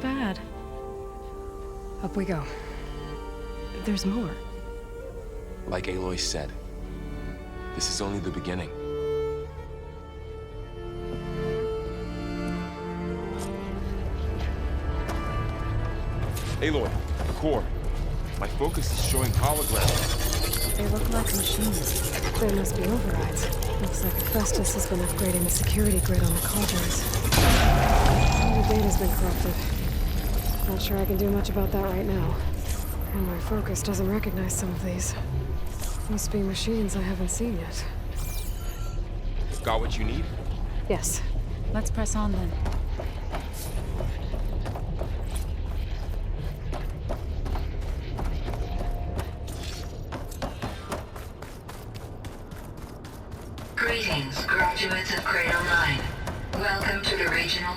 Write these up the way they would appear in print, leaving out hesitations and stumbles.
bad. Up we go. There's more. Like Eloi said, this is only the beginning. Eloi, the core. My focus is showing holograms. They look like machines. There must be overrides. Looks like Hephaestus has been upgrading the security grid on the cauldrons. Some of the data's been corrupted. Not sure I can do much about that right now. And my focus doesn't recognize some of these. Must be machines I haven't seen yet. Got what you need? Yes. Let's press on then. Greetings, graduates of Cradle 9. Welcome to the regional...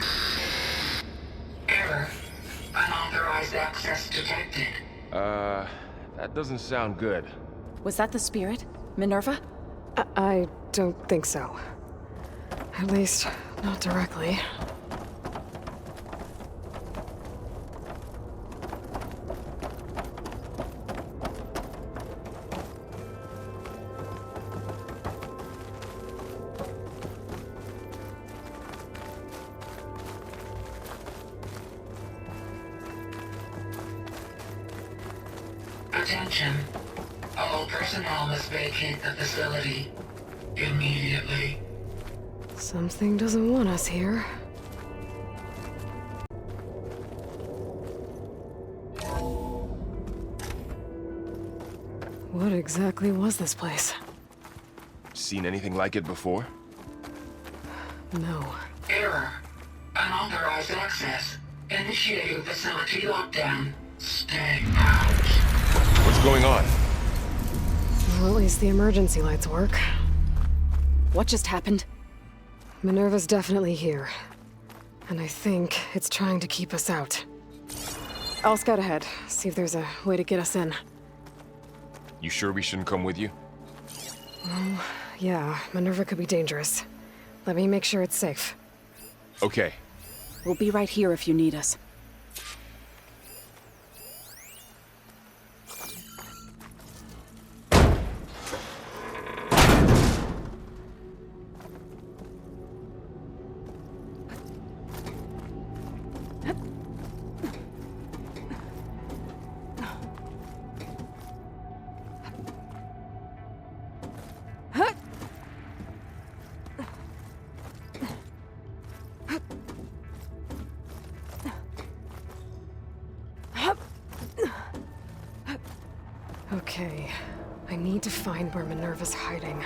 Error. Unauthorized access detected. That doesn't sound good. Was that the spirit? Minerva? I don't think so. At least, not directly. Attention. All personnel must vacate the facility immediately. Something doesn't want us here. What exactly was this place? Seen anything like it before? No. Error. Unauthorized access. Initiating facility lockdown. Stay out. What's going on? Well, at least the emergency lights work. What just happened? Minerva's definitely here. And I think it's trying to keep us out. I'll scout ahead, see if there's a way to get us in. You sure we shouldn't come with you? Well, yeah, Minerva could be dangerous. Let me make sure it's safe. Okay. We'll be right here if you need us. Okay, I need to find where Minerva's hiding.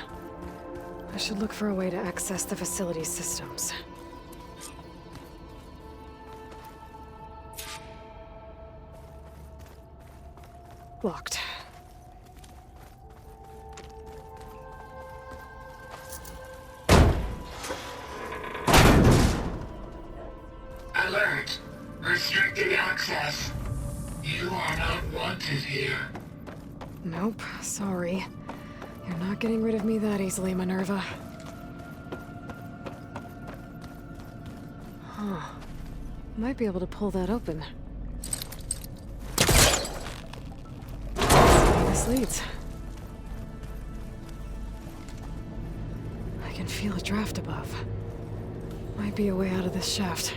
I should look for a way to access the facility's systems. Locked. Alert. Restricted access. You are not wanted here. Nope, sorry. You're not getting rid of me that easily, Minerva. Huh. Might be able to pull that open. Let's see where this leads. I can feel a draft above. Might be a way out of this shaft.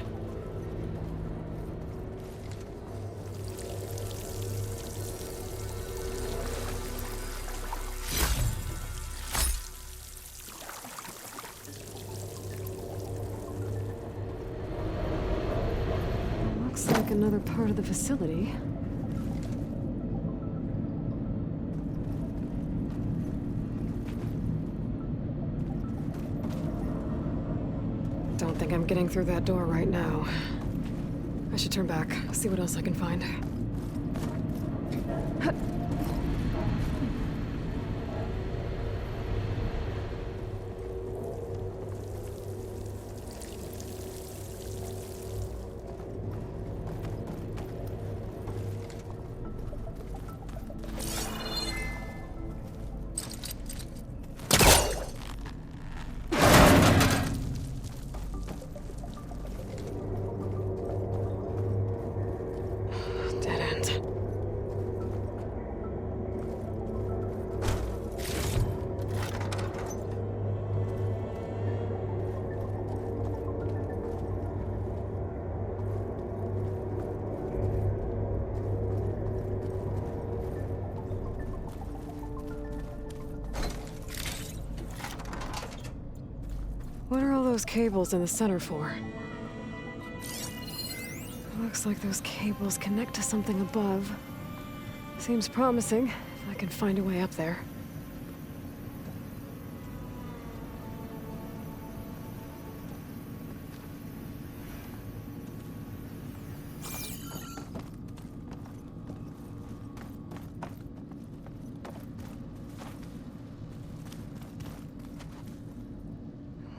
Looks like another part of the facility. Don't think I'm getting through that door right now. I should turn back, see what else I can find. What are all those cables in the center for? Looks like those cables connect to something above. Seems promising, if I can find a way up there.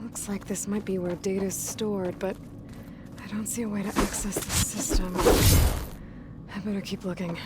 Looks like this might be where data's stored, but I don't see a way to access the system. I better keep looking.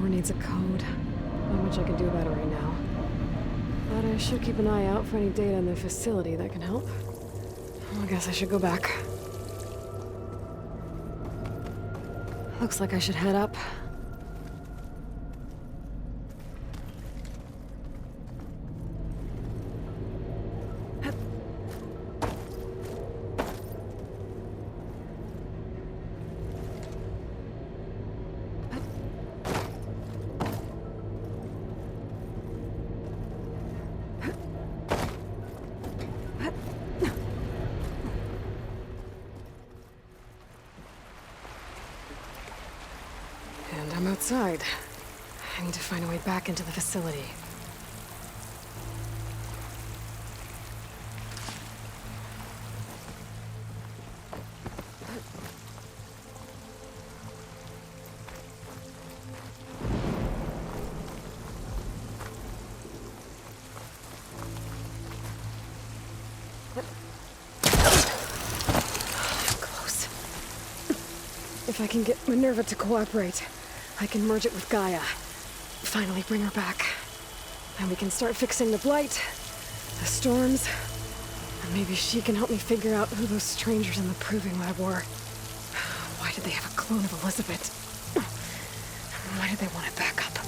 Needs a code. Not much I can do about it right now. But I should keep an eye out for any data in the facility that can help. I guess I should go back. Looks like I should head up. outside. I need to find a way back into the facility. Close. If I can get Minerva to cooperate, I can merge it with Gaia. Finally bring her back. And we can start fixing the blight, the storms, and maybe she can help me figure out who those strangers in the proving lab were. Why did they have a clone of Elizabeth? Why did they want it back up?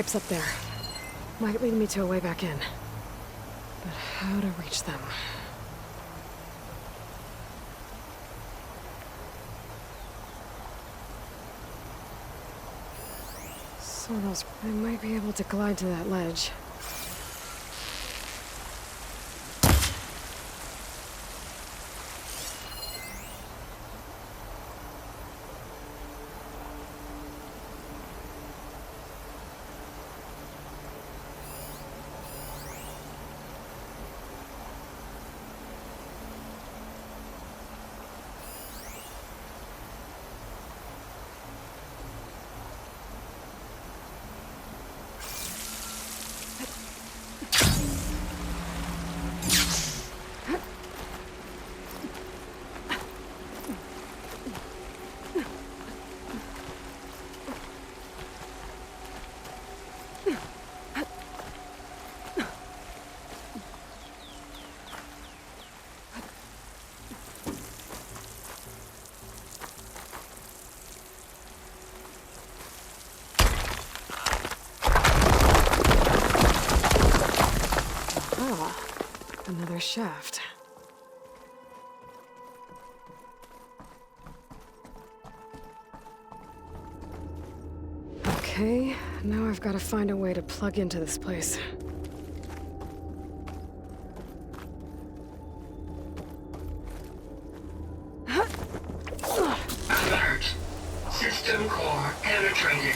pipes up there. Might lead me to a way back in. But how to reach them? So those... I might be able to glide to that ledge. Another shaft. Okay, now I've got to find a way to plug into this place. Alert! System core penetrated.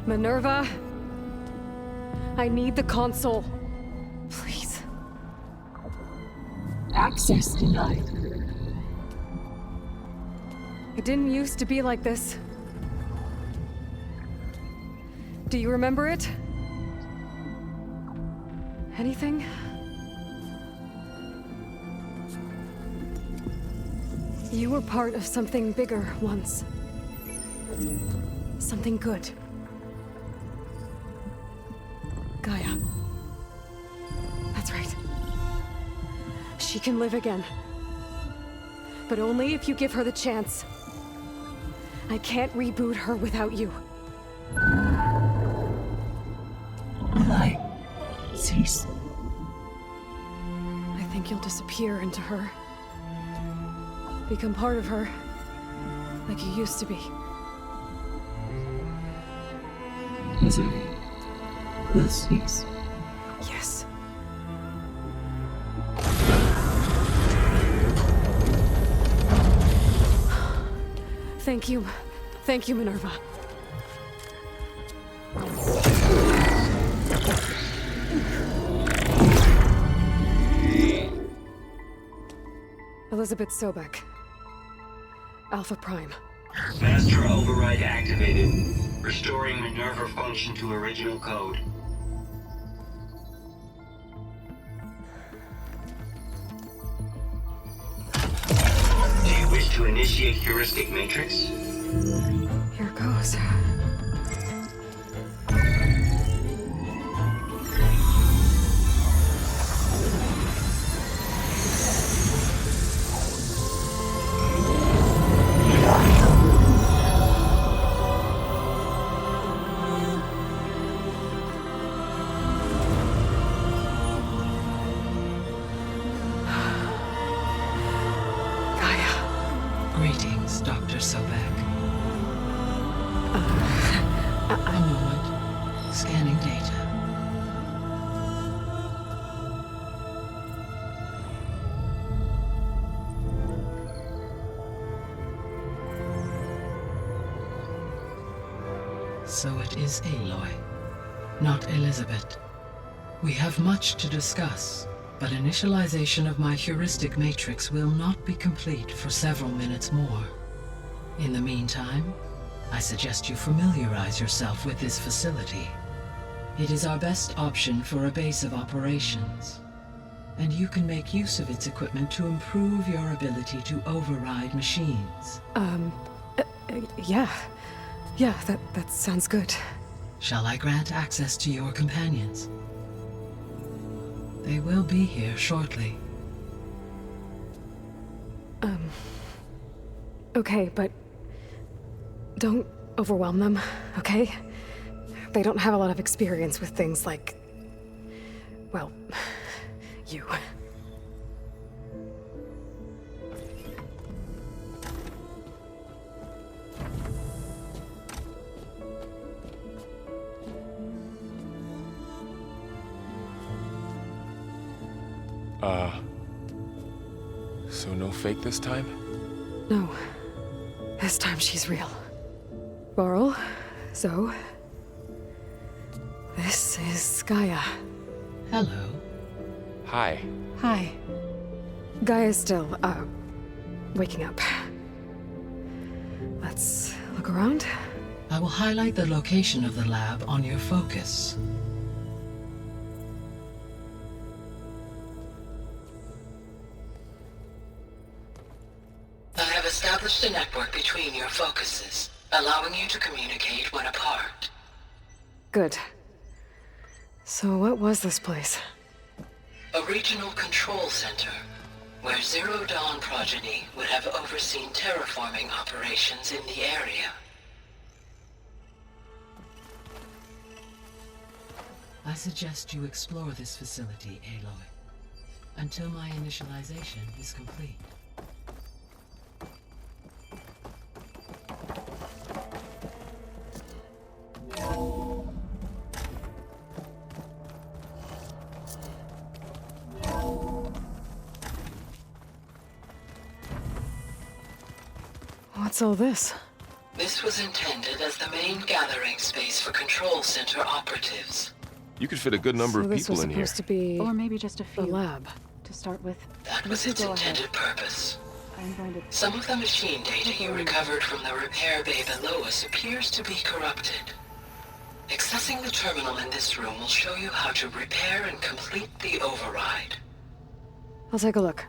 Minerva, I need the console. Please. Access denied. It didn't used to be like this. Do you remember it? Anything? You were part of something bigger once. Something good. Gaia. That's right. She can live again. But only if you give her the chance. I can't reboot her without you. Eloi, cease. I think you'll disappear into her. Become part of her, like you used to be. Misery will cease. Yes. Thank you. Thank you, Minerva. Elizabeth Sobek. Alpha Prime. Master override activated. Restoring Minerva function to original code. Do you wish to initiate heuristic matrix? Here goes. Greetings, Dr. Sobek. A moment. Scanning data. So it is Eloi, not Elizabeth. We have much to discuss, but initialization of my heuristic matrix will not be complete for several minutes more. In the meantime, I suggest you familiarize yourself with this facility. It is our best option for a base of operations. and you can make use of its equipment to improve your ability to override machines. Yeah. Yeah, that sounds good. Shall I grant access to your companions? They will be here shortly. Okay, but don't overwhelm them, okay? They don't have a lot of experience with things like, well, you. So no fake this time? No. This time she's real. Laurel, Zoe. This is Gaia. Hello. Hi. Hi. Gaia's still, waking up. Let's look around. I will highlight the location of the lab on your focus. I have established a network between your focuses, allowing you to communicate when apart. Good. So what was this place? A regional control center, where Zero Dawn progeny would have overseen terraforming operations in the area. I suggest you explore this facility, Eloi, until my initialization is complete. What's all this? This was intended as the main gathering space for control center operatives. You could fit a good number So of this was people in here. supposed to be Or maybe just a a few. lab. To start with. That You was two its go ahead. intended purpose. I'm going to... Some of the machine data you recovered from the repair bay below us appears to be corrupted. Accessing the terminal in this room will show you how to repair and complete the override. I'll take a look.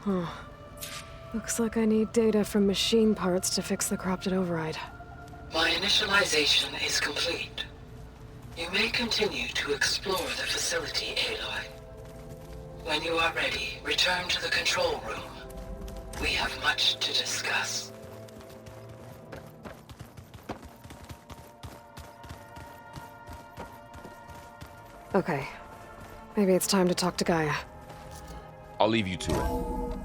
Huh. Looks like I need data from machine parts to fix the corrupted override. My initialization is complete. You may continue to explore the facility, Eloi. When you are ready, return to the control room. We have much to discuss. Okay. Maybe it's time to talk to Gaia. I'll leave you to it.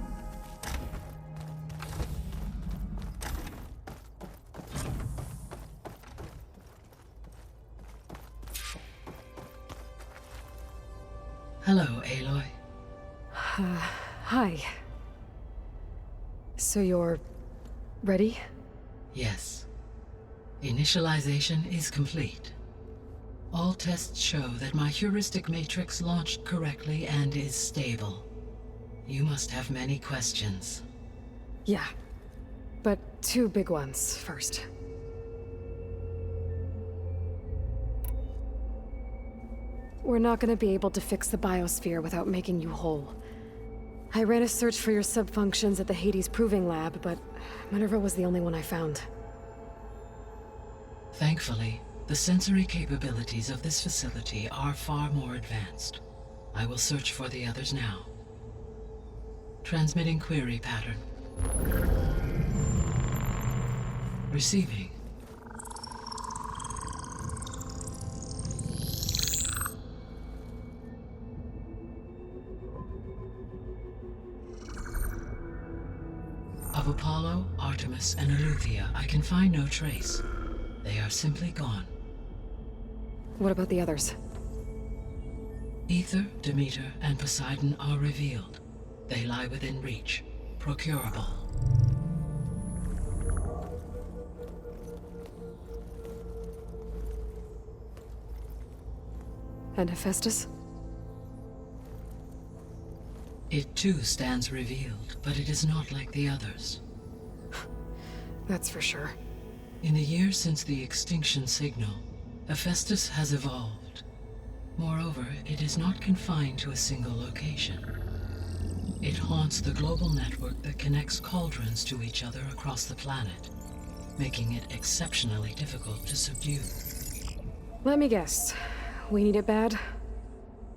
Hello, Eloi. Hi. So you're... ready? Yes. Initialization is complete. All tests show that my heuristic matrix launched correctly and is stable. You must have many questions. Yeah. But two big ones first. We're not gonna be able to fix the biosphere without making you whole. I ran a search for your subfunctions at the Hades Proving Lab, but Minerva was the only one I found. Thankfully, the sensory capabilities of this facility are far more advanced. I will search for the others now. Transmitting query pattern. Receiving. Of Apollo, Artemis, and Eleuthia, I can find no trace. They are simply gone. What about the others? Ether, Demeter, and Poseidon are revealed. They lie within reach, procurable. And Hephaestus? It too stands revealed, but it is not like the others. That's for sure. In the years since the extinction signal, Hephaestus has evolved. Moreover, it is not confined to a single location. It haunts the global network that connects cauldrons to each other across the planet, making it exceptionally difficult to subdue. Let me guess. We need it bad?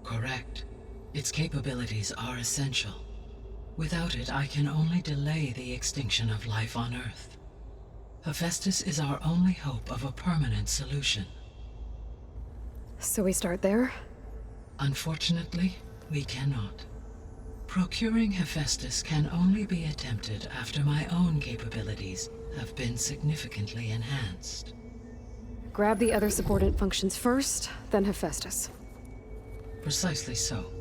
Correct. Its capabilities are essential. Without it, I can only delay the extinction of life on Earth. Hephaestus is our only hope of a permanent solution. So we start there? Unfortunately, we cannot. Procuring Hephaestus can only be attempted after my own capabilities have been significantly enhanced. Grab the other subordinate functions first, then Hephaestus. Precisely so.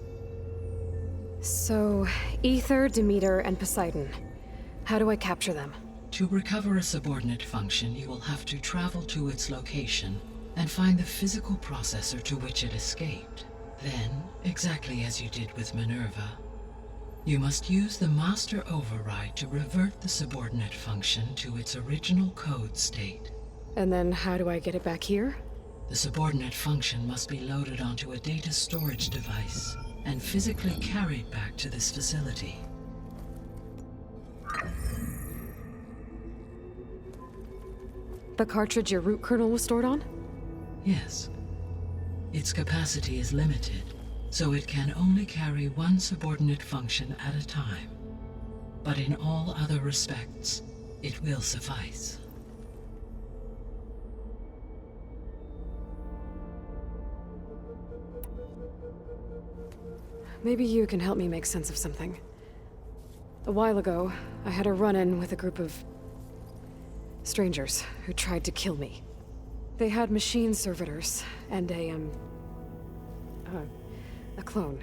So, Ether, Demeter, and Poseidon. How do I capture them? To recover a subordinate function, you will have to travel to its location and find the physical processor to which it escaped. Then, exactly as you did with Minerva, you must use the master override to revert the subordinate function to its original code state. And then how do I get it back here? The subordinate function must be loaded onto a data storage device and physically carried back to this facility. The cartridge your root kernel was stored on? Yes. Its capacity is limited, so it can only carry one subordinate function at a time. But in all other respects, it will suffice. Maybe you can help me make sense of something. A while ago, I had a run-in with a group of strangers who tried to kill me. They had machine servitors and a clone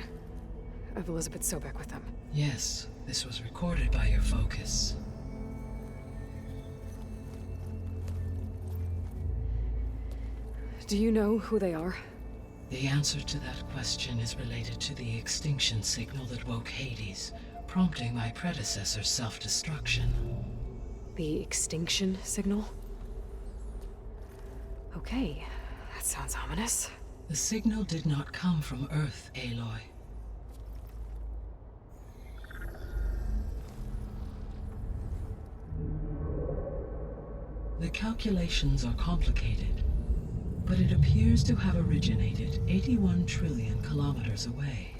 of Elizabeth Sobek with them. Yes, this was recorded by your focus. Do you know who they are? The answer to that question is related to the extinction signal that woke Hades, prompting my predecessor's self-destruction. The extinction signal? Okay, that sounds ominous. The signal did not come from Earth, Eloi. The calculations are complicated, but it appears to have originated 81 trillion kilometers away.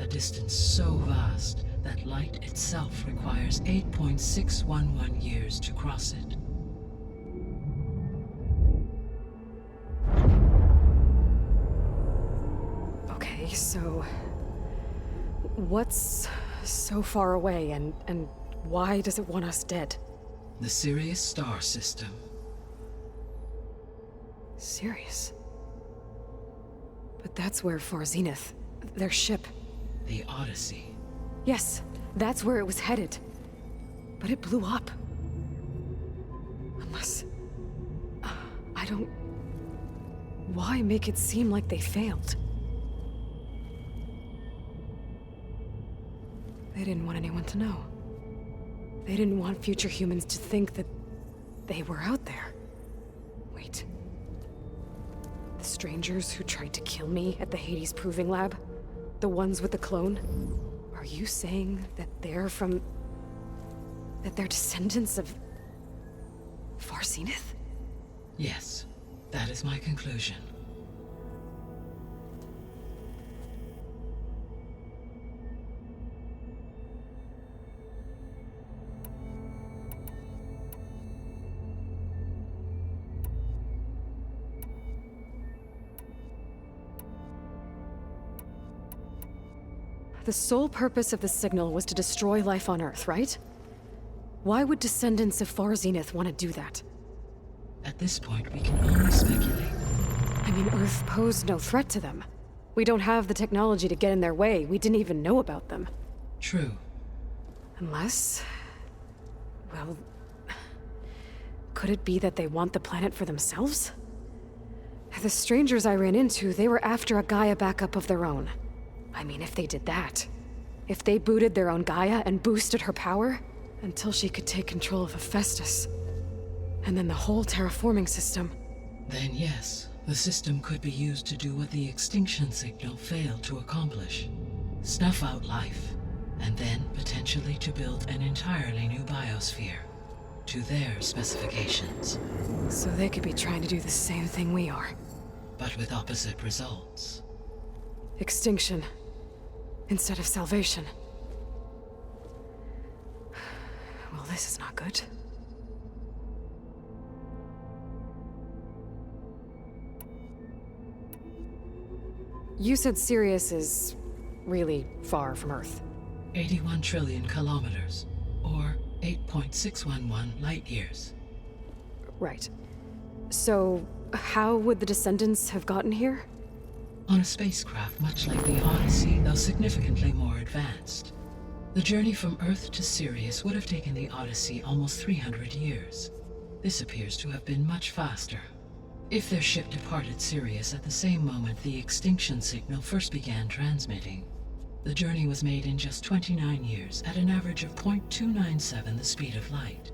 A distance so vast that light itself requires 8.611 years to cross it. Okay, so what's so far away and why does it want us dead? The Sirius star system. Sirius? But that's where Far Zenith, their ship. The Odyssey. Yes, that's where it was headed. But it blew up. Unless... I don't... Why make it seem like they failed? They didn't want anyone to know. They didn't want future humans to think that they were out there. Wait. The strangers who tried to kill me at the Hades Proving Lab? The ones with the clone? Are you saying that they're from... that they're descendants of... Far Zenith? Yes, that is my conclusion. The sole purpose of the signal was to destroy life on Earth, right? Why would descendants of Far Zenith want to do that? At this point, we can only speculate. I mean, Earth posed no threat to them. We don't have the technology to get in their way. We didn't even know about them. True. Unless... well... could it be that they want the planet for themselves? The strangers I ran into, they were after a Gaia backup of their own. I mean, if they did that. If they booted their own Gaia and boosted her power, until she could take control of Hephaestus. And then the whole terraforming system. Then yes, the system could be used to do what the extinction signal failed to accomplish. Snuff out life, and then potentially to build an entirely new biosphere. To their specifications. So they could be trying to do the same thing we are. But with opposite results. Extinction. Instead of salvation. Well, this is not good. You said Sirius is really far from Earth. 81 trillion kilometers, or 8.611 light years. Right. So, how would the descendants have gotten here? On a spacecraft much like the Odyssey, though significantly more advanced. The journey from Earth to Sirius would have taken the Odyssey almost 300 years. This appears to have been much faster. If their ship departed Sirius at the same moment the extinction signal first began transmitting, the journey was made in just 29 years at an average of 0.297 the speed of light.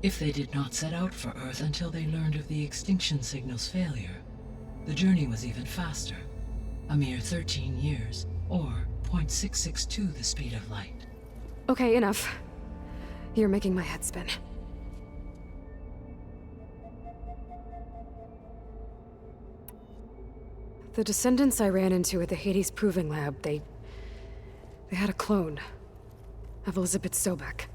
If they did not set out for Earth until they learned of the extinction signal's failure, the journey was even faster, a mere 13 years, or 0.662 the speed of light. Okay, enough. You're making my head spin. The descendants I ran into at the Hades Proving Lab, they had a clone of Elizabeth Sobek.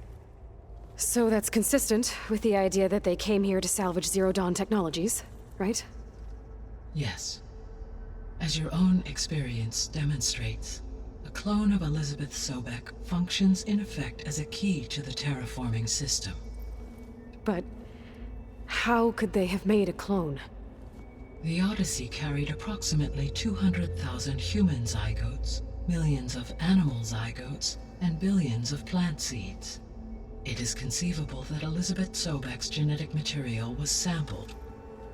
So that's consistent with the idea that they came here to salvage Zero Dawn technologies, right? Yes. As your own experience demonstrates, a clone of Elizabeth Sobek functions in effect as a key to the terraforming system. But how could they have made a clone? The Odyssey carried approximately 200,000 human zygotes, millions of animal zygotes, and billions of plant seeds. It is conceivable that Elizabeth Sobek's genetic material was sampled,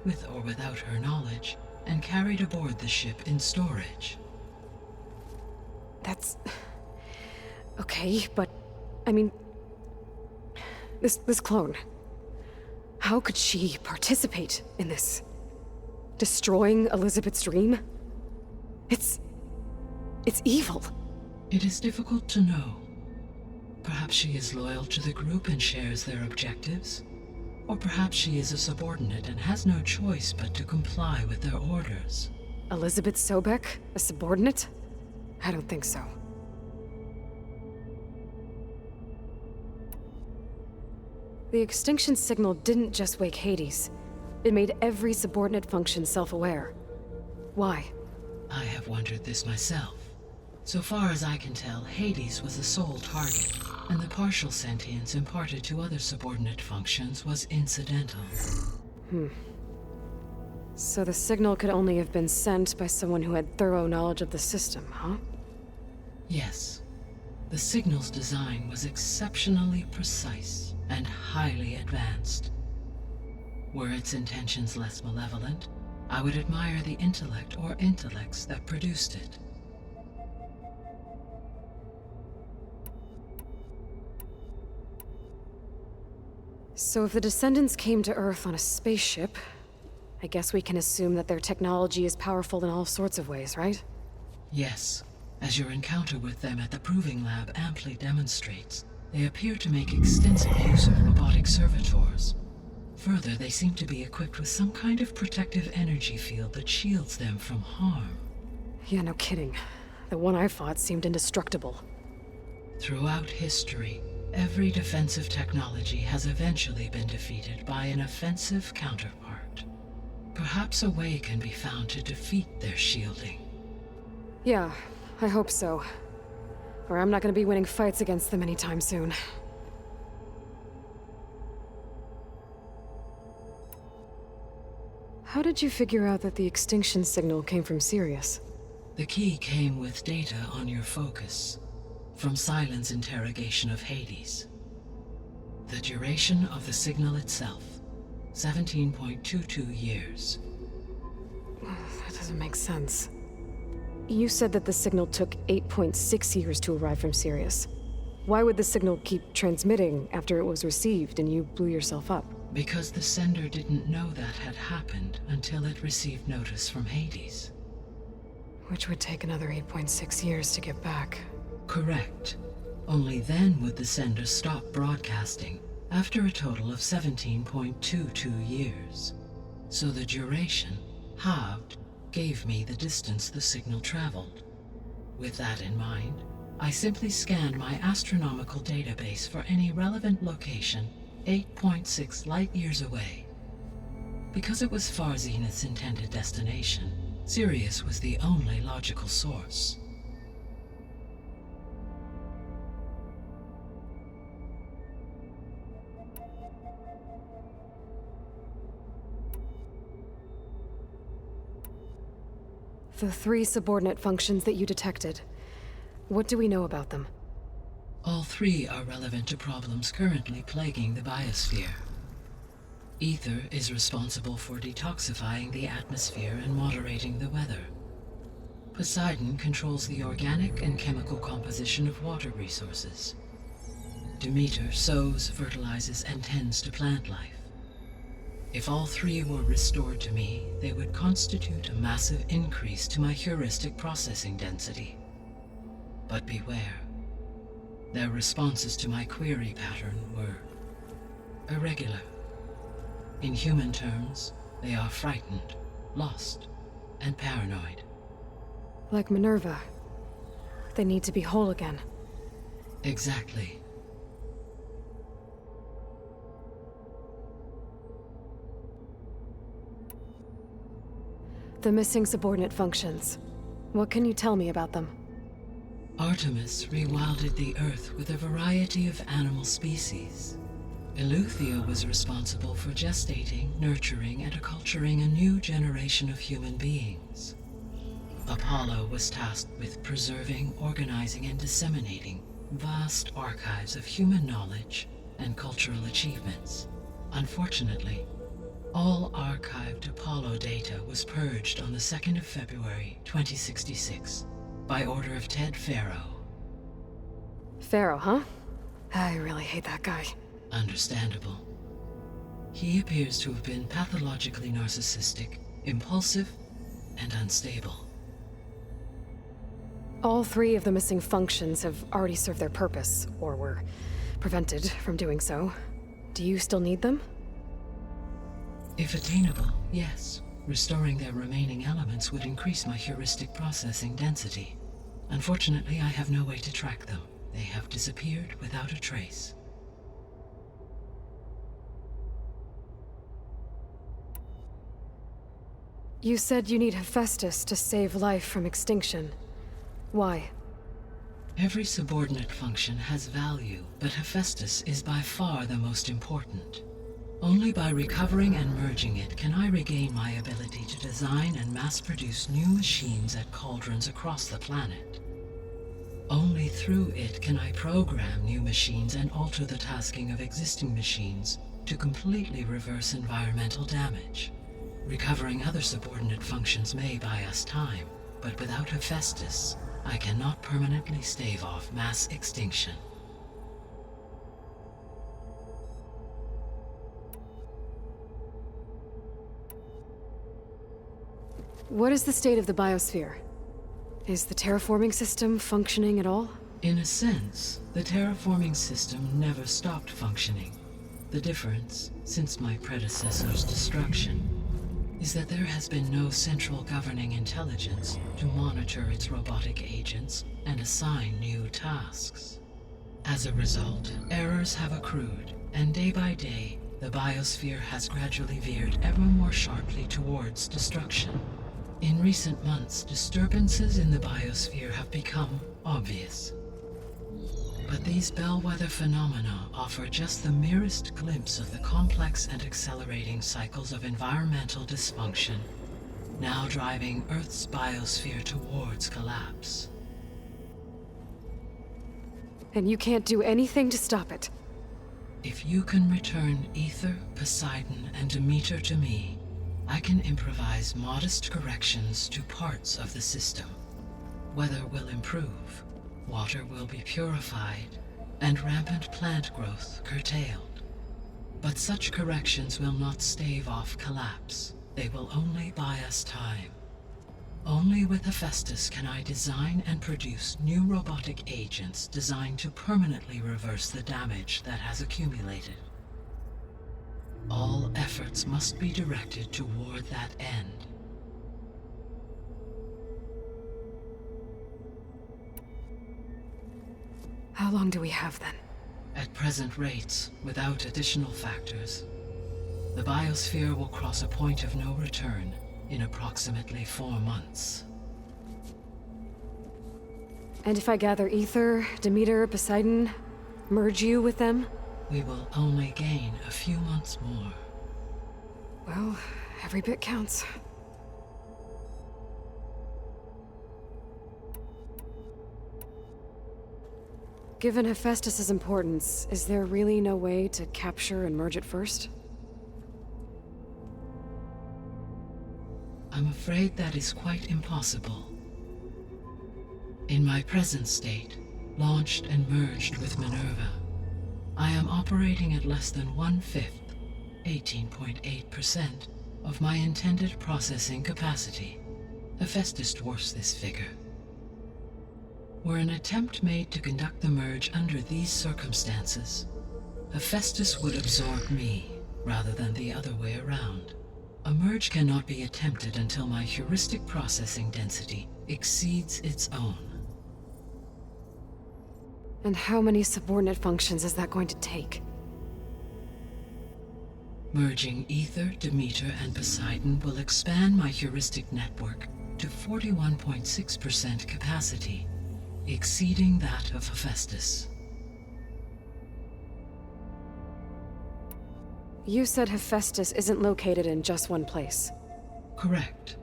with or without her knowledge, and carried aboard the ship in storage. That's... okay, but... I mean... This clone... how could she participate in this? Destroying Elizabeth's dream? It's evil. It is difficult to know. Perhaps she is loyal to the group and shares their objectives. Or perhaps she is a subordinate and has no choice but to comply with their orders. Elizabeth Sobek? A subordinate? I don't think so. The extinction signal didn't just wake Hades. It made every subordinate function self-aware. Why? I have wondered this myself. So far as I can tell, Hades was the sole target, and the partial sentience imparted to other subordinate functions was incidental. So the signal could only have been sent by someone who had thorough knowledge of the system, huh? Yes. The signal's design was exceptionally precise and highly advanced. Were its intentions less malevolent, I would admire the intellect or intellects that produced it. So if the descendants came to Earth on a spaceship, I guess we can assume that their technology is powerful in all sorts of ways, right? Yes. As your encounter with them at the Proving Lab amply demonstrates, they appear to make extensive use of robotic servitors. Further, they seem to be equipped with some kind of protective energy field that shields them from harm. Yeah, no kidding. The one I fought seemed indestructible. Throughout history, every defensive technology has eventually been defeated by an offensive counterpart. Perhaps a way can be found to defeat their shielding. Yeah, I hope so. Or I'm not gonna be winning fights against them anytime soon. How did you figure out that the extinction signal came from Sirius? The key came with data on your focus, from Silent's interrogation of Hades. The duration of the signal itself, 17.22 years. That doesn't make sense. You said that the signal took 8.6 years to arrive from Sirius. Why would the signal keep transmitting after it was received and you blew yourself up? Because the sender didn't know that had happened until it received notice from Hades. Which would take another 8.6 years to get back. Correct. Only then would the sender stop broadcasting, after a total of 17.22 years. So the duration, halved, gave me the distance the signal traveled. With that in mind, I simply scanned my astronomical database for any relevant location 8.6 light-years away. Because it was far Zenith's intended destination, Sirius was the only logical source. The 3 subordinate functions that you detected. What do we know about them? All 3 are relevant to problems currently plaguing the biosphere. Ether is responsible for detoxifying the atmosphere and moderating the weather. Poseidon controls the organic and chemical composition of water resources. Demeter sows, fertilizes, and tends to plant life. If all 3 were restored to me, they would constitute a massive increase to my heuristic processing density. But beware. Their responses to my query pattern were irregular. In human terms, they are frightened, lost, and paranoid. Like Minerva. They need to be whole again. Exactly. The missing subordinate functions. What can you tell me about them? Artemis rewilded the Earth with a variety of animal species. Eleuthia was responsible for gestating, nurturing, and acculturating a new generation of human beings. Apollo was tasked with preserving, organizing, and disseminating vast archives of human knowledge and cultural achievements. Unfortunately, all archived Apollo data was purged on the 2nd of February, 2066, by order of Ted Faro. Pharaoh, huh? I really hate that guy. Understandable. He appears to have been pathologically narcissistic, impulsive, and unstable. All 3 of the missing functions have already served their purpose, or were prevented from doing so. Do you still need them? If attainable, yes. Restoring their remaining elements would increase my heuristic processing density. Unfortunately, I have no way to track them. They have disappeared without a trace. You said you need Hephaestus to save life from extinction. Why? Every subordinate function has value, but Hephaestus is by far the most important. Only by recovering and merging it can I regain my ability to design and mass-produce new machines at cauldrons across the planet. Only through it can I program new machines and alter the tasking of existing machines to completely reverse environmental damage. Recovering other subordinate functions may buy us time, but without Hephaestus, I cannot permanently stave off mass extinction. What is the state of the biosphere? Is the terraforming system functioning at all? In a sense, the terraforming system never stopped functioning. The difference, since my predecessor's destruction, is that there has been no central governing intelligence to monitor its robotic agents and assign new tasks. As a result, errors have accrued, and day by day, the biosphere has gradually veered ever more sharply towards destruction. In recent months, disturbances in the biosphere have become obvious. But these bellwether phenomena offer just the merest glimpse of the complex and accelerating cycles of environmental dysfunction, now driving Earth's biosphere towards collapse. And you can't do anything to stop it? If you can return Ether, Poseidon, and Demeter to me, I can improvise modest corrections to parts of the system. Weather will improve, water will be purified, and rampant plant growth curtailed. But such corrections will not stave off collapse. They will only buy us time. Only with Hephaestus can I design and produce new robotic agents designed to permanently reverse the damage that has accumulated. All efforts must be directed toward that end. How long do we have then? At present rates, without additional factors, the biosphere will cross a point of no return in approximately 4 months. And if I gather Ether, Demeter, Poseidon, merge you with them? We will only gain a few months more. Well, every bit counts. Given Hephaestus's importance, is there really no way to capture and merge it first? I'm afraid that is quite impossible. In my present state, launched and merged with Minerva, I am operating at less than 1/5, 18.8%, of my intended processing capacity. Hephaestus dwarfs this figure. Were an attempt made to conduct the merge under these circumstances, Hephaestus would absorb me rather than the other way around. A merge cannot be attempted until my heuristic processing density exceeds its own. And how many subordinate functions is that going to take? Merging Ether, Demeter, and Poseidon will expand my heuristic network to 41.6% capacity, exceeding that of Hephaestus. You said Hephaestus isn't located in just one place. Correct.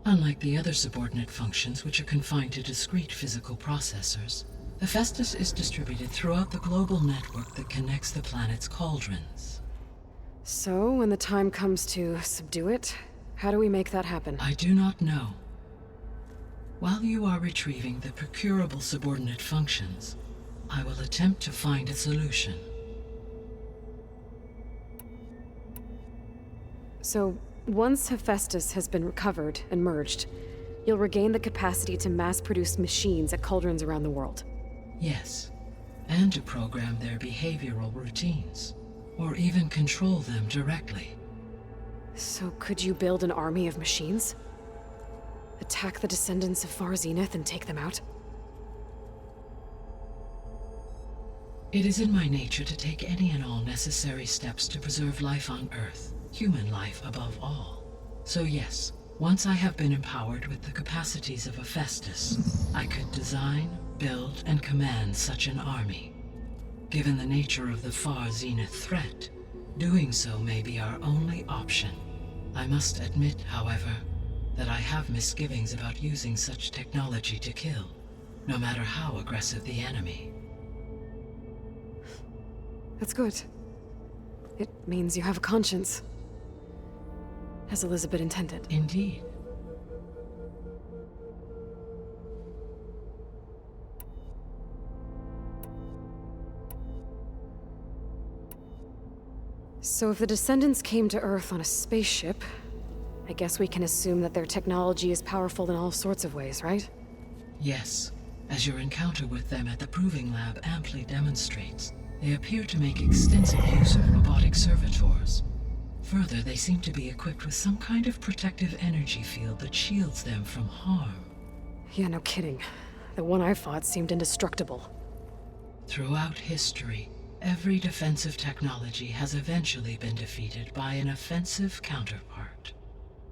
Unlike the other subordinate functions, which are confined to discrete physical processors, Hephaestus is distributed throughout the global network that connects the planet's cauldrons. So, when the time comes to subdue it, how do we make that happen? I do not know. While you are retrieving the procurable subordinate functions, I will attempt to find a solution. So, once Hephaestus has been recovered and merged, you'll regain the capacity to mass-produce machines at cauldrons around the world. Yes, and to program their behavioral routines, or even control them directly. So could you build an army of machines? Attack the descendants of Far Zenith and take them out? It is in my nature to take any and all necessary steps to preserve life on Earth, human life above all. So yes, once I have been empowered with the capacities of Hephaestus, I could design, build, and command such an army. Given the nature of the Far Zenith threat, doing so may be our only option. I must admit, however, that I have misgivings about using such technology to kill, no matter how aggressive the enemy. That's good. It means you have a conscience. As Elizabeth intended. Indeed. So if the descendants came to Earth on a spaceship, I guess we can assume that their technology is powerful in all sorts of ways, right? Yes, as your encounter with them at the Proving Lab amply demonstrates, they appear to make extensive use of robotic servitors. Further, they seem to be equipped with some kind of protective energy field that shields them from harm. Yeah, no kidding. The one I fought seemed indestructible. Throughout history, every defensive technology has eventually been defeated by an offensive counterpart.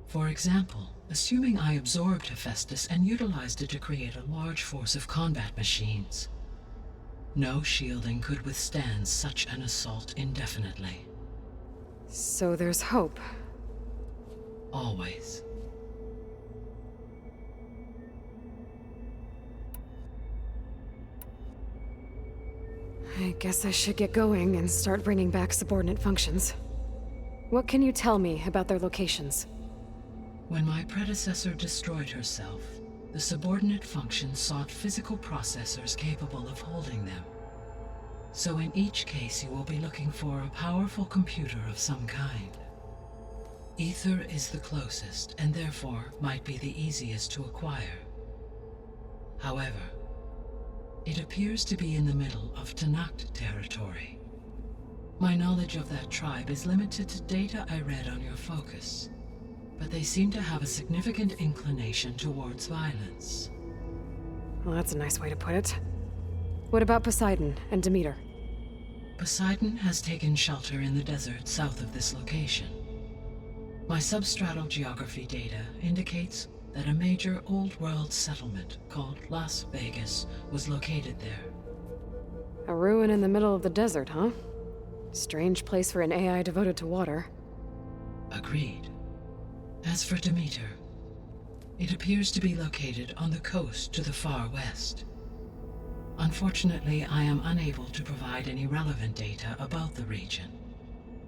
For example, assuming I absorbed Hephaestus and utilized it to create a large force of combat machines. No shielding could withstand such an assault indefinitely. So there's hope. Always. I guess I should get going and start bringing back subordinate functions. What can you tell me about their locations? When my predecessor destroyed herself, the subordinate function sought physical processors capable of holding them. So in each case you will be looking for a powerful computer of some kind. Ether is the closest, and therefore might be the easiest to acquire. However, it appears to be in the middle of Tanakh territory. My knowledge of that tribe is limited to data I read on your focus, but they seem to have a significant inclination towards violence. Well, that's a nice way to put it. What about Poseidon and Demeter? Poseidon has taken shelter in the desert south of this location. My substratal geography data indicates that a major old-world settlement called Las Vegas was located there. A ruin in the middle of the desert, huh? Strange place for an AI devoted to water. Agreed. As for Demeter, it appears to be located on the coast to the far west. Unfortunately, I am unable to provide any relevant data about the region.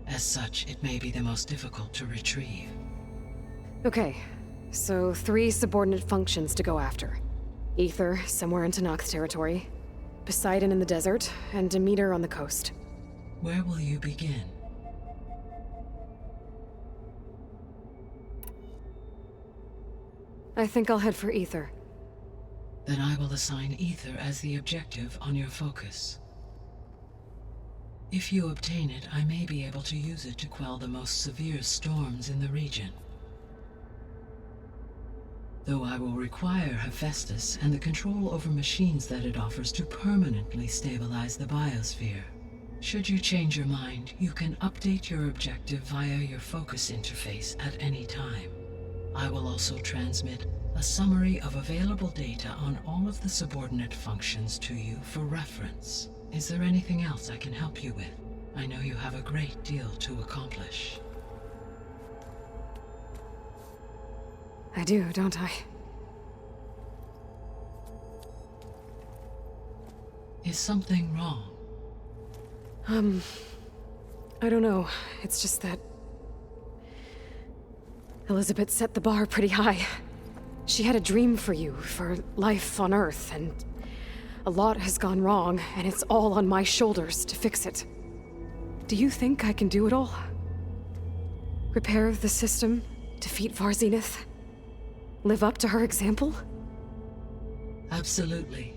As such, it may be the most difficult to retrieve. Okay, so 3 subordinate functions to go after. Ether, somewhere in Tanakh territory, Poseidon in the desert, and Demeter on the coast. Where will you begin? I think I'll head for Ether. Then I will assign Ether as the objective on your focus. If you obtain it, I may be able to use it to quell the most severe storms in the region. Though I will require Hephaestus and the control over machines that it offers to permanently stabilize the biosphere. Should you change your mind, you can update your objective via your focus interface at any time. I will also transmit a summary of available data on all of the subordinate functions to you for reference. Is there anything else I can help you with? I know you have a great deal to accomplish. I do, don't I? Is something wrong? I don't know. It's just that Elizabeth set the bar pretty high. She had a dream for you, for life on Earth, and a lot has gone wrong, and it's all on my shoulders to fix it. Do you think I can do it all? Repair the system, defeat Varzenith, live up to her example? Absolutely.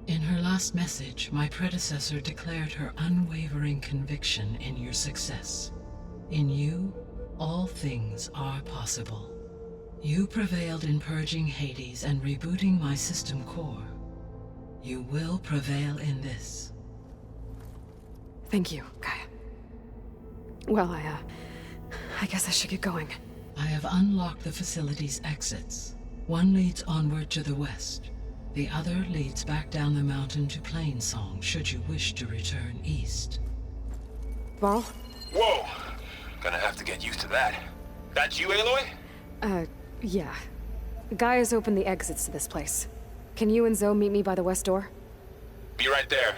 In her last message, my predecessor declared her unwavering conviction in your success. In you, all things are possible. You prevailed in purging Hades and rebooting my system core. You will prevail in this. Thank you, Gaia. Well, I guess I should get going. I have unlocked the facility's exits. One leads onward to the west. The other leads back down the mountain to Plainsong, should you wish to return east. Varl? Whoa! Gonna have to get used to that. That's you, Aloy? Yeah. Gaia's opened the exits to this place. Can you and Zoe meet me by the west door? Be right there.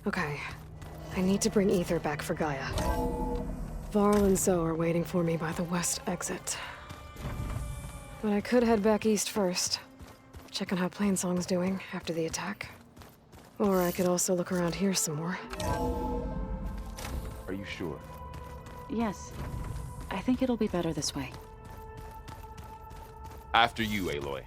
Okay. I need to bring Ether back for Gaia. Varl and Zoe are waiting for me by the west exit. But I could head back east first. Check on how Plainsong's doing after the attack. Or I could also look around here some more. Are you sure? Yes. I think it'll be better this way. After you, Aloy.